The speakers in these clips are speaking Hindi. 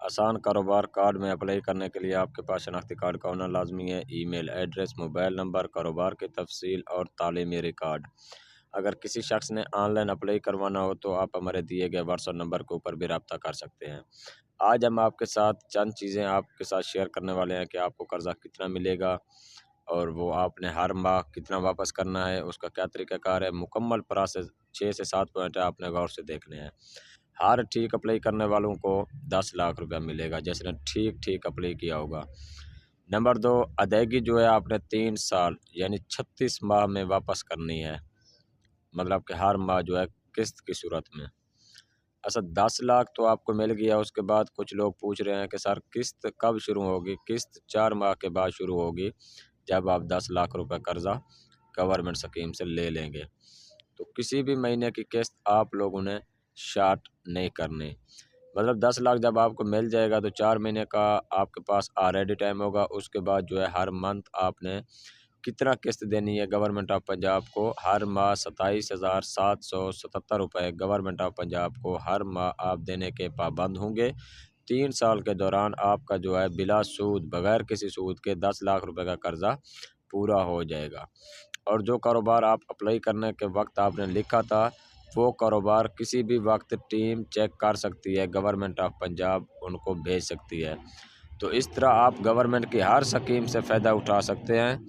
आसान कारोबार कार्ड में अप्लाई करने के लिए आपके पास शनाख्ती कार्ड का होना लाजमी है। ईमेल एड्रेस, मोबाइल नंबर, कारोबार की तफसील और तालीमी रिकॉर्ड। अगर किसी शख्स ने ऑनलाइन अप्लाई करवाना हो तो आप हमारे दिए गए व्हाट्सएप नंबर के ऊपर भी रब्ता कर सकते हैं। आज हम आपके साथ चंद चीज़ें आपके साथ शेयर करने वाले हैं कि आपको कर्ज़ा कितना मिलेगा और वो आपने हर माह कितना वापस करना है, उसका क्या तरीक़ाकार है। मुकम्मल प्रोसेस 6 से 7 पॉइंट है, आपने गौर से देखने हैं। हर ठीक अप्लाई करने वालों को 10 लाख रुपया मिलेगा, जिसने ठीक अप्लाई किया होगा। नंबर 2, अदायगी जो है आपने 3 साल यानी 36 माह में वापस करनी है, मतलब कि हर माह जो है किस्त की सूरत में। अच्छा, 10 लाख तो आपको मिल गया। उसके बाद कुछ लोग पूछ रहे हैं कि सर किस्त कब शुरू होगी? किस्त 4 माह के बाद शुरू होगी, जब आप 10 लाख रुपए कर्ज़ा गवर्नमेंट स्कीम से ले लेंगे। तो किसी भी महीने की किस्त आप लोगों ने शार्ट नहीं करनी। मतलब 10 लाख जब आपको मिल जाएगा तो 4 महीने का आपके पास ऑलरेडी टाइम होगा। उसके बाद जो है हर मंथ आपने कितना किस्त देनी है गवर्नमेंट ऑफ पंजाब को, हर माह 27,777 रुपये गवर्नमेंट ऑफ पंजाब को हर माह आप देने के पाबंद होंगे। 3 साल के दौरान आपका जो है बिला सूद, बगैर किसी सूद के 10 लाख रुपए का कर्ज़ा पूरा हो जाएगा। और जो कारोबार आप अप्लाई करने के वक्त आपने लिखा था, वो कारोबार किसी भी वक्त टीम चेक कर सकती है, गवर्नमेंट ऑफ पंजाब उनको भेज सकती है। तो इस तरह आप गवर्नमेंट की हर स्कीम से फ़ायदा उठा सकते हैं।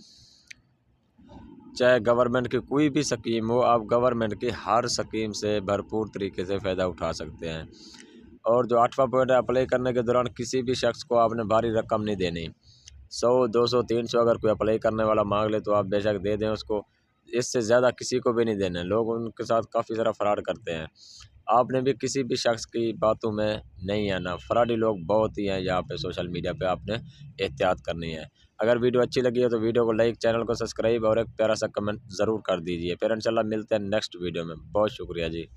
चाहे गवर्नमेंट की कोई भी स्कीम हो, आप गवर्नमेंट की हर स्कीम से भरपूर तरीके से फ़ायदा उठा सकते हैं। और जो 8वां पॉइंट है, अप्लाई करने के दौरान किसी भी शख्स को आपने भारी रकम नहीं देनी। 100, 200, 300 अगर कोई अप्लाई करने वाला मांग ले तो आप बेशक दे दें उसको, इससे ज़्यादा किसी को भी नहीं देने। लोग उनके साथ काफ़ी ज़्यादा फ्रॉड करते हैं। आपने भी किसी भी शख्स की बातों में नहीं आना। फ्रॉडी लोग बहुत ही हैं यहाँ पे सोशल मीडिया पे, आपने एहतियात करनी है। अगर वीडियो अच्छी लगी है तो वीडियो को लाइक, चैनल को सब्सक्राइब और एक प्यारा सा कमेंट ज़रूर कर दीजिए। फिर इंशाल्लाह मिलते हैं नेक्स्ट वीडियो में। बहुत शुक्रिया जी।